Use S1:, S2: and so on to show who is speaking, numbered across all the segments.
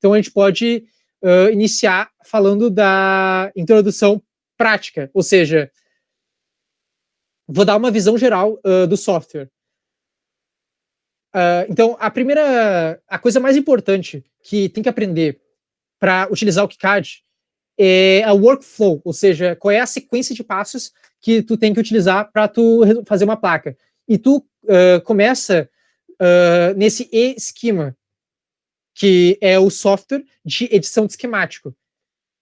S1: Então a gente pode iniciar falando da introdução prática, ou seja, vou dar uma visão geral do software. Então, a coisa mais importante que tem que aprender para utilizar o KiCad é a workflow, ou seja, qual é a sequência de passos que tu tem que utilizar para tu fazer uma placa. E tu começa nesse e-schema, que é o software de edição de esquemático.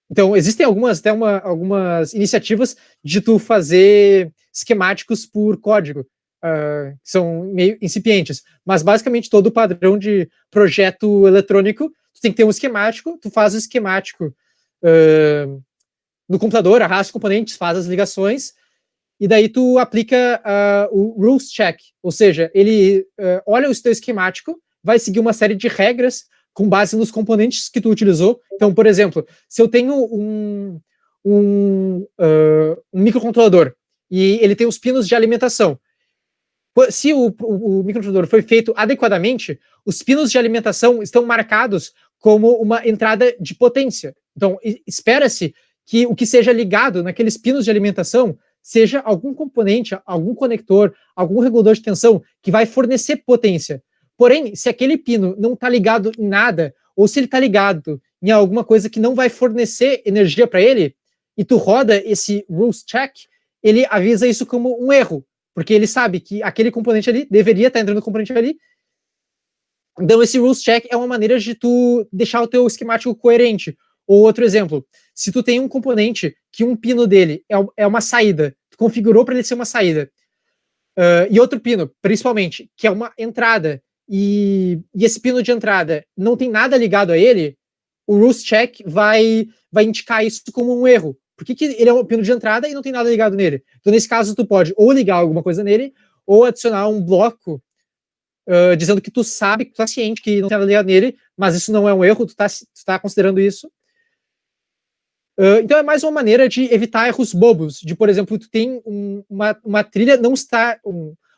S1: Então, existem algumas iniciativas de tu fazer esquemáticos por código, são meio incipientes, mas basicamente todo o padrão de projeto eletrônico, tu tem que ter um esquemático, tu faz o esquemático no computador, arrasta os componentes, faz as ligações, e daí tu aplica o rules check, ou seja, ele olha o teu esquemático, vai seguir uma série de regras com base nos componentes que tu utilizou. Então, por exemplo, se eu tenho um microcontrolador e ele tem os pinos de alimentação, se o microcontrolador foi feito adequadamente, os pinos de alimentação estão marcados como uma entrada de potência. Então, espera-se que o que seja ligado naqueles pinos de alimentação seja algum componente, algum conector, algum regulador de tensão que vai fornecer potência. Porém, se aquele pino não está ligado em nada, ou se ele está ligado em alguma coisa que não vai fornecer energia para ele, e tu roda esse rules check, ele avisa isso como um erro, porque ele sabe que aquele componente ali deveria estar entrando no componente ali. Então, esse rules check é uma maneira de tu deixar o teu esquemático coerente. Ou outro exemplo, se tu tem um componente que um pino dele é uma saída, tu configurou para ele ser uma saída, e outro pino, principalmente, que é uma entrada, e esse pino de entrada não tem nada ligado a ele, o rules check vai indicar isso como um erro. Por que ele é um pino de entrada e não tem nada ligado nele? Então, nesse caso, tu pode ou ligar alguma coisa nele, ou adicionar um bloco dizendo que tu sabe, que tu tá ciente que não tem nada ligado nele, mas isso não é um erro, tu tá considerando isso. Então é mais uma maneira de evitar erros bobos, de, por exemplo, tu tem uma trilha não está...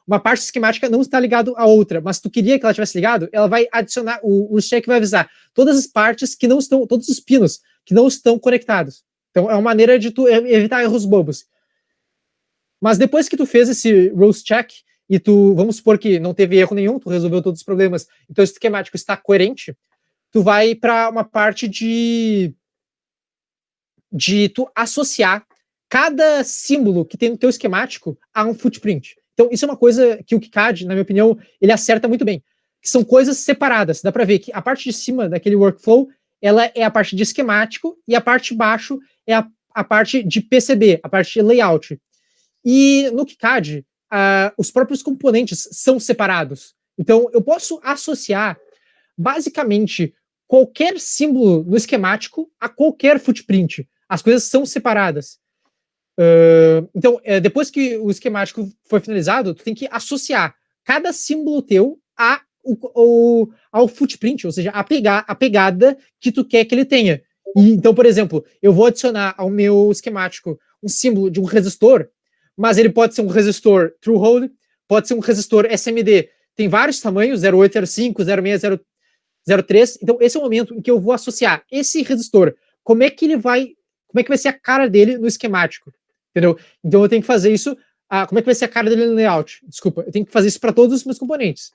S1: uma parte esquemática não está ligada a outra, mas tu queria que ela tivesse ligado, ela vai adicionar, o check vai avisar todas as partes que não estão, todos os pinos que não estão conectados. Então é uma maneira de tu evitar erros bobos. Mas depois que tu fez esse rules check, e tu, vamos supor que não teve erro nenhum, tu resolveu todos os problemas, então esse esquemático está coerente, tu vai para uma parte de tu associar cada símbolo que tem no teu esquemático a um footprint. Então, isso é uma coisa que o KiCad, na minha opinião, ele acerta muito bem. Que são coisas separadas. Dá para ver que a parte de cima daquele workflow, ela é a parte de esquemático, e a parte de baixo é a parte de PCB, a parte de layout. E no KiCad, os próprios componentes são separados. Então, eu posso associar, basicamente, qualquer símbolo no esquemático a qualquer footprint. As coisas são separadas. Então, depois que o esquemático foi finalizado, tu tem que associar cada símbolo teu ao footprint, ou seja, a pegada que tu quer que ele tenha. E, então, por exemplo, eu vou adicionar ao meu esquemático um símbolo de um resistor, mas ele pode ser um resistor through-hole, pode ser um resistor SMD. Tem vários tamanhos, 08, 05, 06, 03. Então, esse é o momento em que eu vou associar esse resistor. Como é que vai ser a cara dele no esquemático? Entendeu? Então eu tenho que fazer isso. Como é que vai ser a cara dele no layout? Desculpa, eu tenho que fazer isso para todos os meus componentes.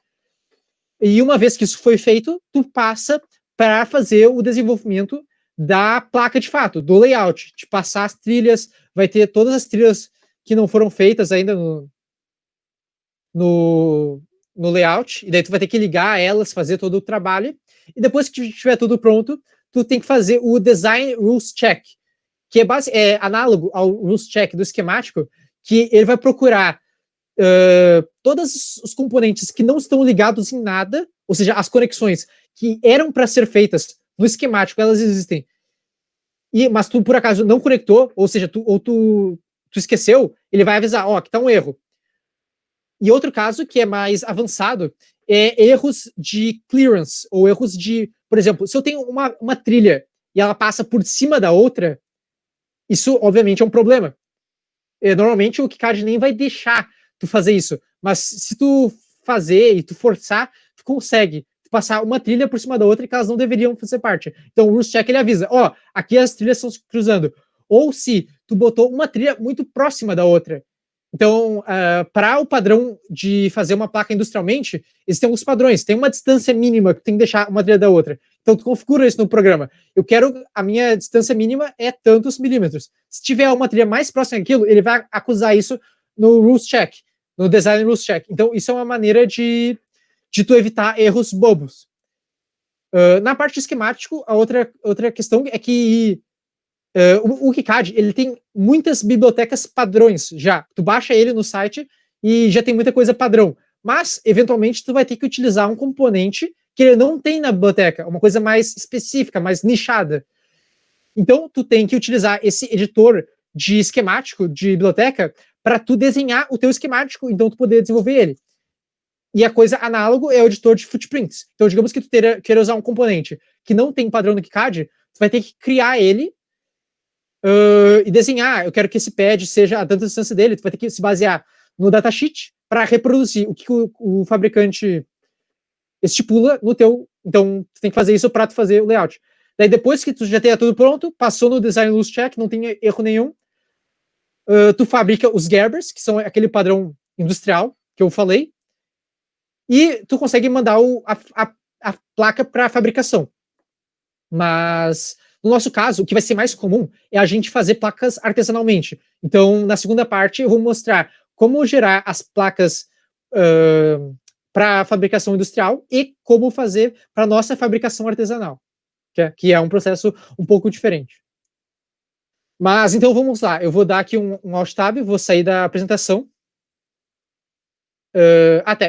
S1: E uma vez que isso foi feito, tu passa para fazer o desenvolvimento da placa de fato, do layout, de passar as trilhas, vai ter todas as trilhas que não foram feitas ainda no layout, e daí tu vai ter que ligar elas, fazer todo o trabalho, e depois que tiver tudo pronto, tu tem que fazer o design rules check, que é análogo ao rules check do esquemático, que ele vai procurar todos os componentes que não estão ligados em nada, ou seja, as conexões que eram para ser feitas no esquemático, elas existem, mas tu por acaso não conectou, ou seja, tu esqueceu, ele vai avisar, aqui está um erro. E outro caso que é mais avançado é erros de clearance, ou erros de, por exemplo, se eu tenho uma trilha e ela passa por cima da outra, isso obviamente é um problema. Normalmente o KiCad nem vai deixar tu fazer isso, mas se tu fazer e tu forçar, tu consegue. passar uma trilha por cima da outra e que elas não deveriam fazer parte. Então o Roost Check ele avisa, aqui as trilhas estão se cruzando. Ou se tu botou uma trilha muito próxima da outra. Então, para o padrão de fazer uma placa industrialmente, existem alguns padrões. Tem uma distância mínima que tem que deixar uma trilha da outra. Então, tu configura isso no programa. Eu quero, a minha distância mínima é tantos milímetros. Se tiver uma trilha mais próxima daquilo, ele vai acusar isso no Roost Check, no Design Roost Check. Então, isso é uma maneira de tu evitar erros bobos. Na parte esquemático, a outra questão é que o KiCad, ele tem muitas bibliotecas padrões já. Tu baixa ele no site e já tem muita coisa padrão. Mas, eventualmente, tu vai ter que utilizar um componente que ele não tem na biblioteca, uma coisa mais específica, mais nichada. Então, tu tem que utilizar esse editor de esquemático de biblioteca para tu desenhar o teu esquemático, então tu poder desenvolver ele. E a coisa análogo é o editor de footprints. Então, digamos que tu queira usar um componente que não tem padrão no KiCad, tu vai ter que criar ele e desenhar. Eu quero que esse pad seja a tanta distância dele. Tu vai ter que se basear no datasheet para reproduzir o que o fabricante estipula no teu. Então, tu tem que fazer isso para tu fazer o layout. Daí, depois que tu já tenha tudo pronto, passou no Design Roost Check, não tem erro nenhum, tu fabrica os Gerbers, que são aquele padrão industrial que eu falei, e tu consegue mandar a placa para fabricação. Mas, no nosso caso, o que vai ser mais comum é a gente fazer placas artesanalmente. Então, na segunda parte, eu vou mostrar como gerar as placas para fabricação industrial e como fazer para nossa fabricação artesanal, que é um processo um pouco diferente. Mas, então, vamos lá. Eu vou dar aqui um Alt Tab, vou sair da apresentação.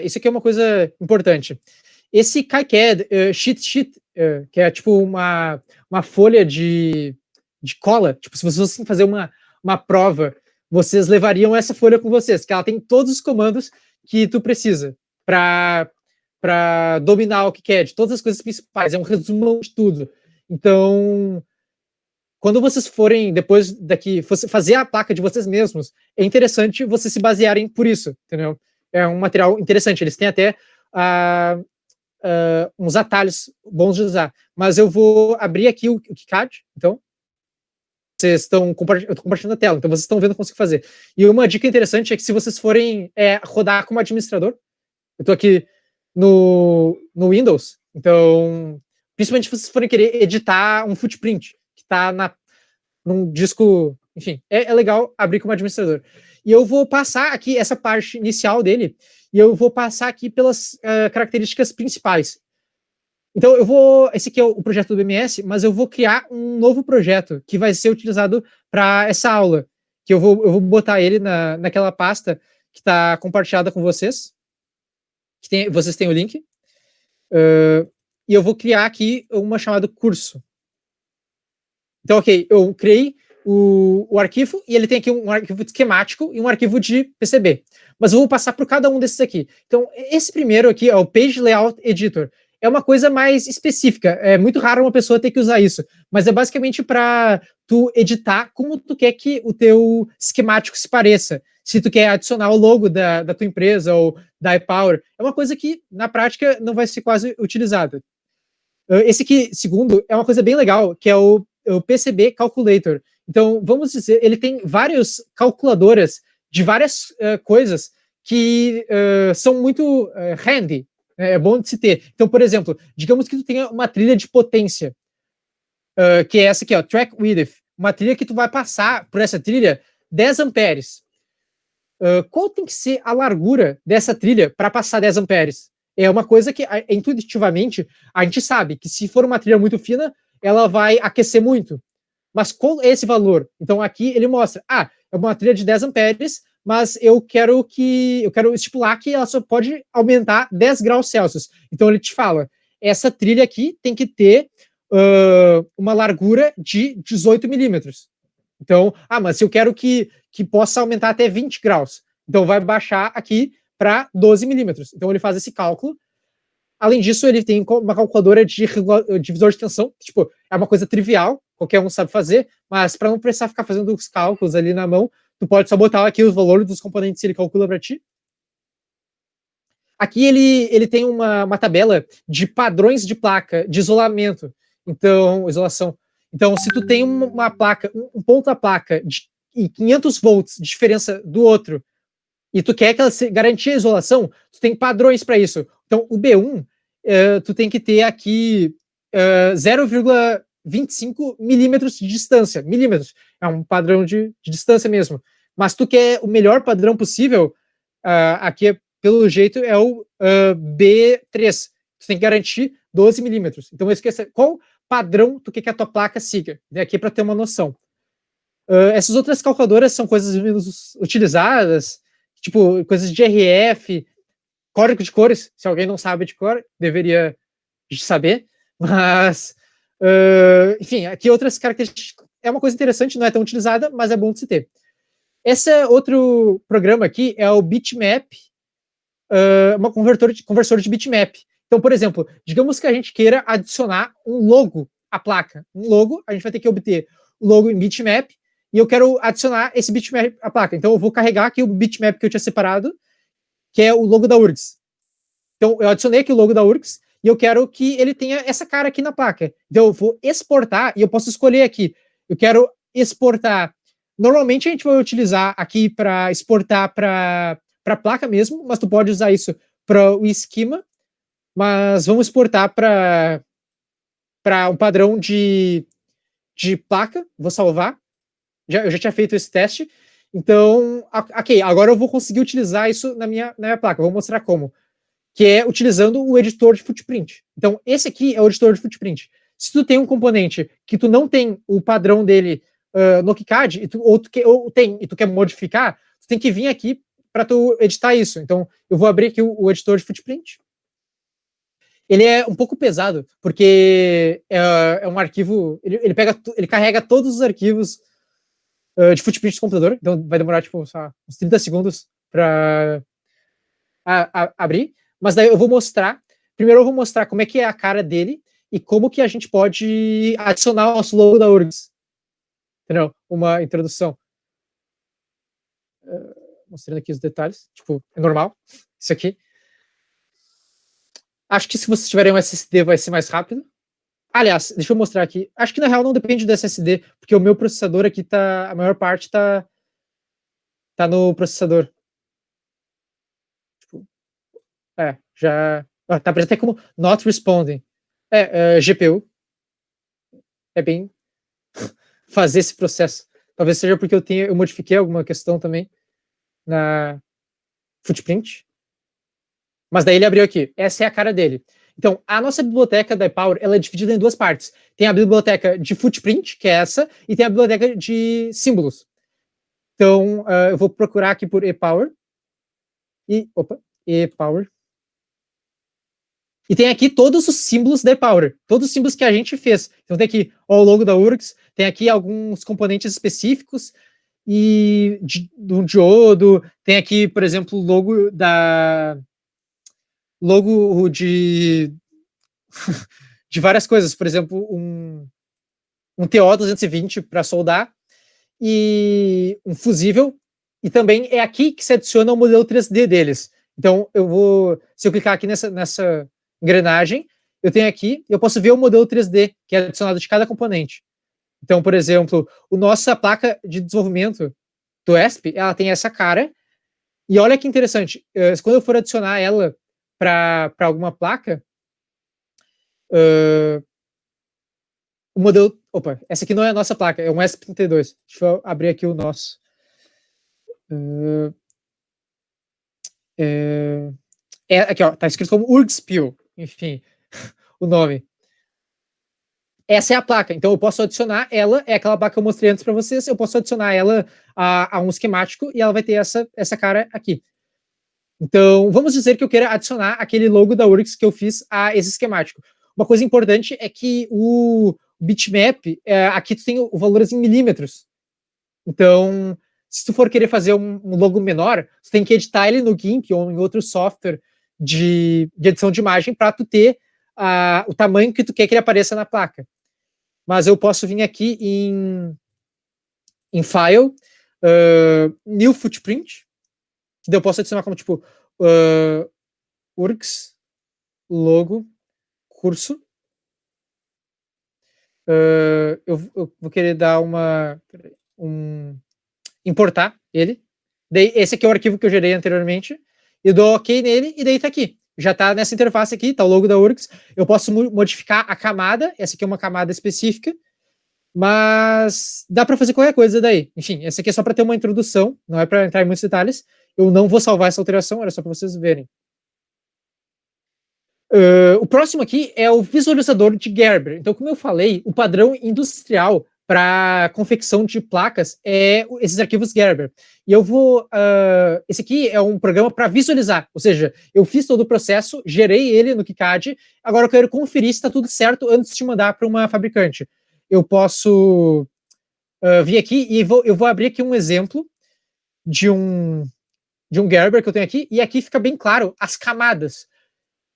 S1: Isso aqui é uma coisa importante. Esse KiCad cheat sheet, que é tipo uma folha de cola, tipo, se vocês fossem fazer uma prova, vocês levariam essa folha com vocês, que ela tem todos os comandos que tu precisa para dominar o KiCad, todas as coisas principais, é um resumão de tudo. Então, quando vocês forem, depois daqui, fazer a placa de vocês mesmos, é interessante vocês se basearem por isso, entendeu? É um material interessante, eles têm até uns atalhos bons de usar. Mas eu vou abrir aqui o KiCad, então. Eu estou compartilhando a tela, então vocês estão vendo como eu consigo fazer. E uma dica interessante é que se vocês forem rodar como administrador, eu estou aqui no Windows, então, principalmente se vocês forem querer editar um footprint, que está num disco, enfim, é legal abrir como administrador. E eu vou passar aqui essa parte inicial dele, e eu vou passar aqui pelas características principais. Então, esse aqui é o projeto do BMS, mas eu vou criar um novo projeto que vai ser utilizado para essa aula, que eu vou botar ele naquela pasta que está compartilhada com vocês, vocês têm o link, e eu vou criar aqui uma chamada curso. Então, ok, eu criei o arquivo, e ele tem aqui um arquivo esquemático e um arquivo de PCB. Mas eu vou passar por cada um desses aqui. Então, esse primeiro aqui é o Page Layout Editor. É uma coisa mais específica. É muito raro uma pessoa ter que usar isso. Mas é basicamente para tu editar como tu quer que o teu esquemático se pareça. Se tu quer adicionar o logo da tua empresa ou da iPower. É uma coisa que, na prática, não vai ser quase utilizada. Esse aqui, segundo, é uma coisa bem legal, que é o PCB Calculator. Então, vamos dizer, ele tem várias calculadoras de várias coisas que são muito handy, é bom de se ter. Então, por exemplo, digamos que tu tenha uma trilha de potência, que é essa aqui, ó, Track Width, uma trilha que tu vai passar por essa trilha 10 amperes. Qual tem que ser a largura dessa trilha para passar 10 amperes? É uma coisa que, intuitivamente, a gente sabe que se for uma trilha muito fina, ela vai aquecer muito. Mas qual é esse valor? Então, aqui ele mostra, é uma trilha de 10 amperes, mas eu quero estipular que ela só pode aumentar 10 graus Celsius. Então, ele te fala, essa trilha aqui tem que ter uma largura de 18 milímetros. Então, mas se eu quero que possa aumentar até 20 graus, então vai baixar aqui para 12 milímetros. Então, ele faz esse cálculo. Além disso, ele tem uma calculadora de divisor de tensão, que, tipo, é uma coisa trivial, qualquer um sabe fazer, mas para não precisar ficar fazendo os cálculos ali na mão, tu pode só botar aqui os valores dos componentes que ele calcula para ti. Aqui ele tem uma tabela de padrões de placa, de isolamento. Então, isolação. Então, se tu tem uma placa, um ponto da placa de 500 volts de diferença do outro, e tu quer que ela garantir a isolação, tu tem padrões para isso. Então, o B1, tu tem que ter aqui 0,25 milímetros de distância. Milímetros. É um padrão de distância mesmo. Mas tu quer o melhor padrão possível, aqui, pelo jeito, é o B3. Tu tem que garantir 12 milímetros. Então, esqueça qual padrão tu quer que a tua placa siga. Aqui para ter uma noção. Essas outras calculadoras são coisas menos utilizadas, tipo, coisas de RF, código de cores. Se alguém não sabe de cor, deveria saber. Mas, enfim, aqui outras características. É uma coisa interessante, não é tão utilizada, mas é bom de se ter. Esse outro programa aqui é o Bitmap, uma conversor de bitmap. Então, por exemplo, digamos que a gente queira adicionar um logo à placa. Um logo, a gente vai ter que obter o logo em bitmap, e eu quero adicionar esse bitmap à placa. Então, eu vou carregar aqui o bitmap que eu tinha separado, que é o logo da URGS. Então, eu adicionei aqui o logo da URGS, e eu quero que ele tenha essa cara aqui na placa. Então, eu vou exportar, e eu posso escolher aqui. Eu quero exportar. Normalmente, a gente vai utilizar aqui para exportar para a placa mesmo, mas tu pode usar isso para o esquema, mas vamos exportar para um padrão de placa. Vou salvar. Eu já tinha feito esse teste. Então, ok, agora eu vou conseguir utilizar isso na minha placa. Eu vou mostrar como. Que é utilizando o editor de footprint. Então, esse aqui é o editor de footprint. Se tu tem um componente que tu não tem o padrão dele no KiCad, ou tu quer modificar, tu tem que vir aqui para tu editar isso. Então, eu vou abrir aqui o editor de footprint. Ele é um pouco pesado, porque é um arquivo. Ele carrega todos os arquivos de footprint do computador, então vai demorar tipo, uns 30 segundos para abrir. Mas daí eu vou mostrar. Primeiro eu vou mostrar como é que é a cara dele e como que a gente pode adicionar o nosso logo da URGS. Entendeu? Uma introdução. Mostrando aqui os detalhes. Tipo, é normal. Isso aqui. Acho que se vocês tiverem um SSD vai ser mais rápido. Aliás, deixa eu mostrar aqui. Acho que na real não depende do SSD, porque o meu processador aqui tá. A maior parte tá no processador. Tipo, já. Tá aparecendo até como not responding. GPU. É bem fazer esse processo. Talvez seja porque eu modifiquei alguma questão também na footprint. Mas daí ele abriu aqui. Essa é a cara dele. Então, a nossa biblioteca da ePower, ela é dividida em duas partes. Tem a biblioteca de footprint, que é essa, e tem a biblioteca de símbolos. Então, eu vou procurar aqui por ePower. ePower. E tem aqui todos os símbolos da ePower. Todos os símbolos que a gente fez. Então, tem aqui o logo da URGS, tem aqui alguns componentes específicos, e do diodo, tem aqui, por exemplo, o logo de várias coisas, por exemplo, um TO-220 para soldar, e um fusível, e também é aqui que se adiciona o modelo 3D deles. Então, se eu clicar aqui nessa engrenagem, eu tenho aqui, eu posso ver o modelo 3D que é adicionado de cada componente. Então, por exemplo, a nossa placa de desenvolvimento do ESP, ela tem essa cara, e olha que interessante, quando eu for adicionar ela para alguma placa, o modelo... Opa, essa aqui não é a nossa placa, é um ESP32. Deixa eu abrir aqui o nosso. Aqui, ó, tá escrito como URGSPIL, enfim, o nome. Essa é a placa, então eu posso adicionar ela, é aquela placa que eu mostrei antes para vocês, eu posso adicionar ela a um esquemático e ela vai ter essa cara aqui. Então, vamos dizer que eu queira adicionar aquele logo da URGS que eu fiz a esse esquemático. Uma coisa importante é que o bitmap, aqui tu tem o valores em milímetros. Então, se tu for querer fazer um logo menor, tu tem que editar ele no GIMP ou em outro software de edição de imagem para tu ter o tamanho que tu quer que ele apareça na placa. Mas eu posso vir aqui em File, New Footprint, que daí eu posso adicionar como tipo URGS, logo, curso. Eu vou querer dar importar ele. Daí, esse aqui é o arquivo que eu gerei anteriormente. Eu dou OK nele e daí tá aqui. Já tá nessa interface aqui, tá o logo da URGS. Eu posso modificar a camada. Essa aqui é uma camada específica. Mas dá para fazer qualquer coisa daí. Enfim, essa aqui é só para ter uma introdução, não é para entrar em muitos detalhes. Eu não vou salvar essa alteração, era só para vocês verem. O próximo aqui é o visualizador de Gerber. Então, como eu falei, o padrão industrial para confecção de placas é esses arquivos Gerber. E eu vou... esse aqui é um programa para visualizar, ou seja, eu fiz todo o processo, gerei ele no KiCad, agora eu quero conferir se está tudo certo antes de mandar para uma fabricante. Eu posso vir aqui e eu vou abrir aqui um exemplo de um Gerber que eu tenho aqui, e aqui fica bem claro as camadas.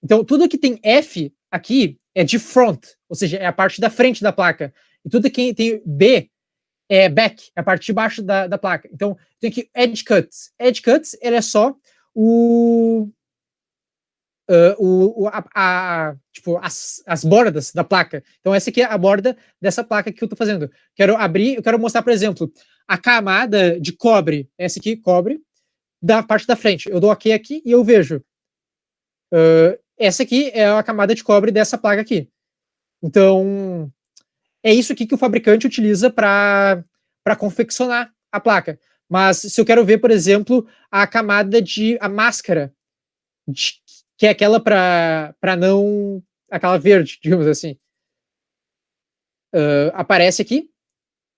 S1: Então, tudo que tem F aqui é de front, ou seja, é a parte da frente da placa. E tudo que tem B é back, é a parte de baixo da placa. Então, tem aqui edge cuts. Edge cuts, ele é só tipo, as bordas da placa. Então, essa aqui é a borda dessa placa que eu estou fazendo. Eu quero mostrar, por exemplo, a camada de cobre, essa aqui, cobre, da parte da frente. Eu dou OK aqui e eu vejo. Essa aqui é a camada de cobre dessa placa aqui. Então, é isso aqui que o fabricante utiliza para confeccionar a placa. Mas se eu quero ver, por exemplo, a camada a máscara, que é aquela para não... aquela verde, digamos assim. Aparece aqui,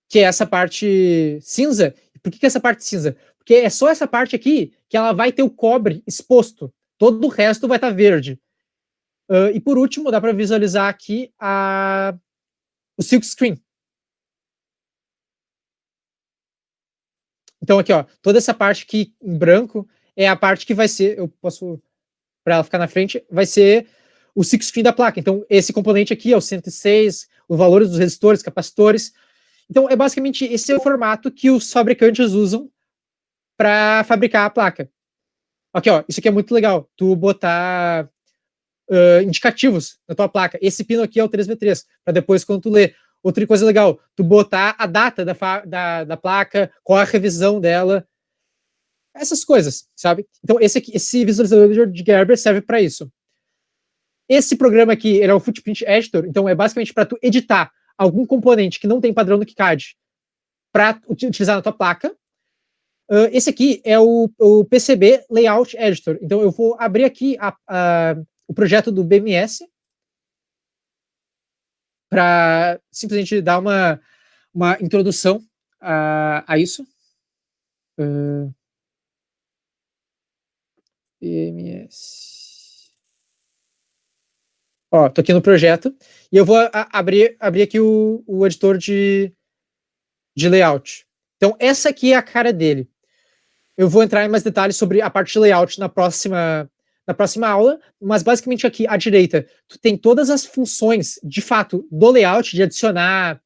S1: que é essa parte cinza. Por que essa parte cinza? Porque é só essa parte aqui que ela vai ter o cobre exposto. Todo o resto vai estar verde. E por último, dá para visualizar aqui o silkscreen. Então aqui, ó, toda essa parte aqui em branco é a parte que vai ser, eu posso, para ela ficar na frente, vai ser o silkscreen da placa. Então esse componente aqui é o 106, os valores dos resistores, capacitores. Então é basicamente esse é o formato que os fabricantes usam para fabricar a placa. Aqui, ó, isso aqui é muito legal. Tu botar indicativos na tua placa. Esse pino aqui é o 3v3, para depois, quando tu lê. Outra coisa legal, tu botar a data da placa, qual a revisão dela, essas coisas, sabe? Então, esse visualizador de Gerber serve para isso. Esse programa aqui, ele é o Footprint Editor, então é basicamente para tu editar algum componente que não tem padrão no KiCad para utilizar na tua placa. Esse aqui é o PCB Layout Editor. Então, eu vou abrir aqui o projeto do BMS para simplesmente dar uma introdução a isso. BMS. Ó, tô aqui no projeto e eu vou abrir aqui o editor de layout. Então, essa aqui é a cara dele. Eu vou entrar em mais detalhes sobre a parte de layout na próxima aula, mas basicamente aqui à direita, tu tem todas as funções, de fato, do layout, de adicionar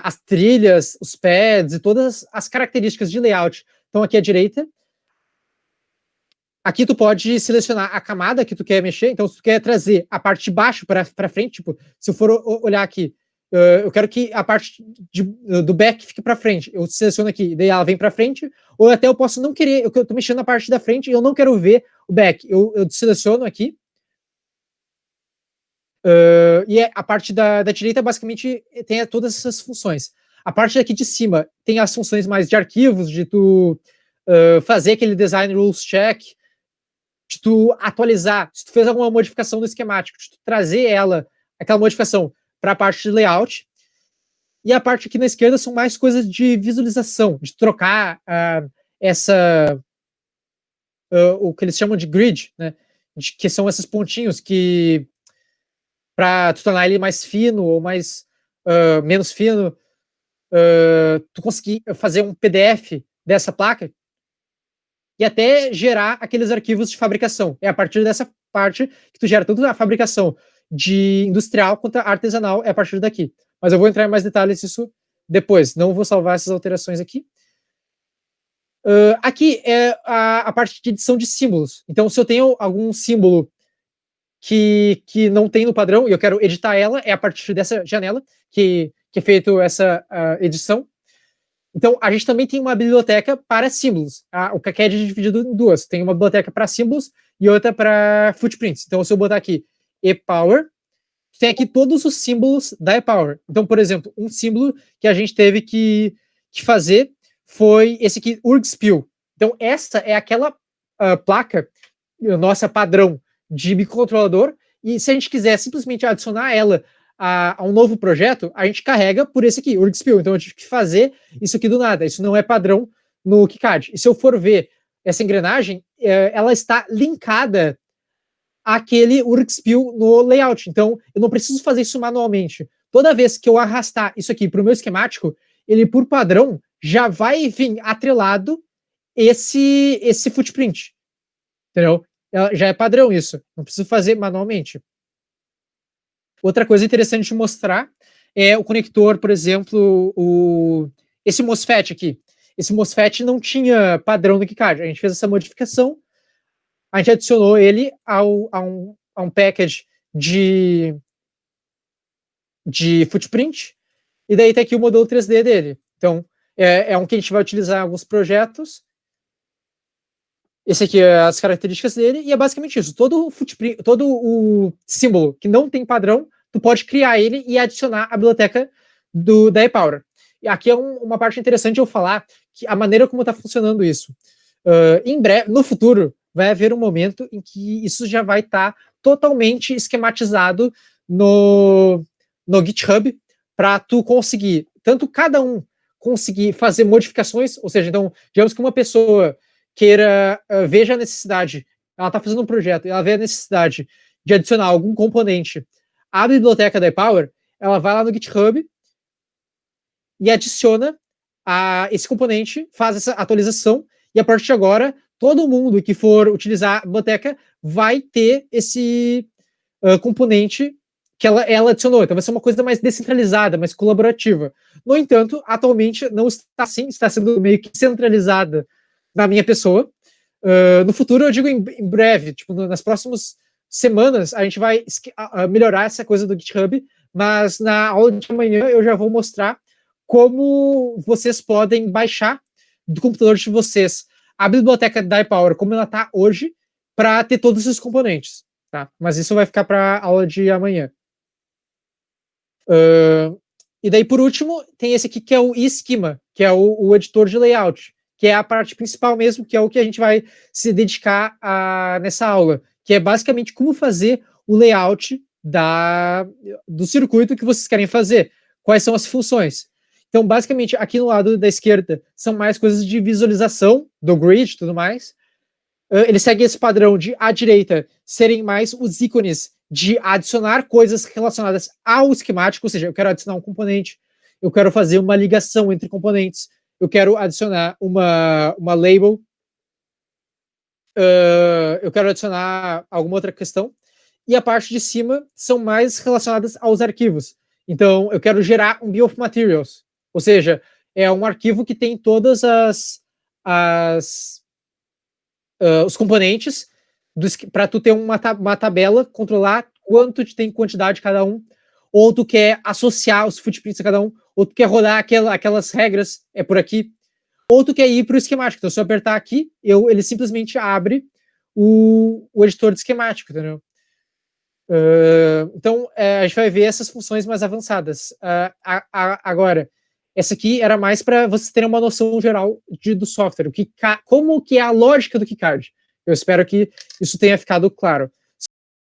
S1: as trilhas, os pads e todas as características de layout. Então aqui à direita, aqui tu pode selecionar a camada que tu quer mexer, então se tu quer trazer a parte de baixo para frente, tipo, se eu for olhar aqui, eu quero que a parte do back fique para frente. Eu seleciono aqui, daí ela vem para frente, ou até eu posso não querer, eu estou mexendo na parte da frente e eu não quero ver o back. Eu seleciono aqui. E a parte da direita basicamente tem todas essas funções. A parte daqui de cima tem as funções mais de arquivos, de tu fazer aquele design rules check, de tu atualizar, se tu fez alguma modificação no esquemático, de tu trazer aquela modificação para a parte de layout. E a parte aqui na esquerda são mais coisas de visualização, de trocar o que eles chamam de grid, né? Que são esses pontinhos que, para tu tornar ele mais fino ou menos fino, tu conseguir fazer um PDF dessa placa e até gerar aqueles arquivos de fabricação. É a partir dessa parte que tu gera tanto a fabricação de industrial quanto a artesanal, é a partir daqui. Mas eu vou entrar em mais detalhes nisso depois. Não vou salvar essas alterações aqui. Aqui é a parte de edição de símbolos. Então, se eu tenho algum símbolo que não tem no padrão e eu quero editar ela, é a partir dessa janela que é feito essa edição. Então, a gente também tem uma biblioteca para símbolos. O KiCad é dividido em duas. Tem uma biblioteca para símbolos e outra para footprints. Então, se eu botar aqui ePower, tem aqui todos os símbolos da ePower. Então, por exemplo, um símbolo que a gente teve que fazer foi esse aqui, URGSPIL. Então, essa é aquela placa, nossa padrão de microcontrolador, e se a gente quiser simplesmente adicionar ela a um novo projeto, a gente carrega por esse aqui, URGSPIL. Então, eu tive que fazer isso aqui do nada. Isso não é padrão no KiCad. E se eu for ver essa engrenagem, ela está linkada àquele URGSPIL no layout. Então, eu não preciso fazer isso manualmente. Toda vez que eu arrastar isso aqui para o meu esquemático, ele, por padrão, já vai vir atrelado esse footprint. Entendeu? Já é padrão isso. Não preciso fazer manualmente. Outra coisa interessante de mostrar é o conector, por exemplo, esse MOSFET aqui. Esse MOSFET não tinha padrão no KiCad. A gente fez essa modificação, a gente adicionou ele a um package de footprint, e daí tem aqui o modelo 3D dele. Então, é um que a gente vai utilizar em alguns projetos. Esse aqui é as características dele, e é basicamente isso. Todo o símbolo que não tem padrão, tu pode criar ele e adicionar a biblioteca da ePower. E aqui é uma parte interessante eu falar que a maneira como está funcionando isso. Em breve, no futuro, vai haver um momento em que isso já vai estar totalmente esquematizado no GitHub, para tu conseguir, tanto cada um conseguir fazer modificações, ou seja, então, digamos que uma pessoa queira, veja a necessidade, ela está fazendo um projeto, e ela vê a necessidade de adicionar algum componente à biblioteca da ePower, ela vai lá no GitHub e adiciona esse componente, faz essa atualização, e a partir de agora, todo mundo que for utilizar a biblioteca vai ter esse componente que ela adicionou. Então vai ser uma coisa mais descentralizada, mais colaborativa. No entanto, atualmente não está assim, está sendo meio que centralizada na minha pessoa. No futuro, eu digo em breve, tipo, nas próximas semanas, a gente vai melhorar essa coisa do GitHub, mas na aula de amanhã eu já vou mostrar como vocês podem baixar do computador de vocês a biblioteca da ePower, como ela está hoje, para ter todos esses componentes. Tá? Mas isso vai ficar para a aula de amanhã. E daí, por último, tem esse aqui que é o eSchema, que é o editor de layout, que é a parte principal mesmo, que é o que a gente vai se dedicar nessa aula, que é basicamente como fazer o layout do circuito que vocês querem fazer, quais são as funções. Então, basicamente, aqui no lado da esquerda são mais coisas de visualização do grid e tudo mais. Ele segue esse padrão de, à direita, serem mais os ícones de adicionar coisas relacionadas ao esquemático, ou seja, eu quero adicionar um componente, eu quero fazer uma ligação entre componentes, eu quero adicionar uma label, eu quero adicionar alguma outra questão, e a parte de cima são mais relacionadas aos arquivos. Então, eu quero gerar um Bill of Materials, ou seja, é um arquivo que tem todas os componentes para tu ter uma tabela, controlar quanto tem quantidade cada um, ou tu quer associar os footprints a cada um, ou tu quer rodar aquelas regras, é por aqui, ou tu quer ir para o esquemático. Então, se eu apertar aqui, ele simplesmente abre o editor de esquemático, entendeu? Então, a gente vai ver essas funções mais avançadas. Agora, essa aqui era mais para vocês terem uma noção geral do software, como que é a lógica do KiCad. Eu espero que isso tenha ficado claro.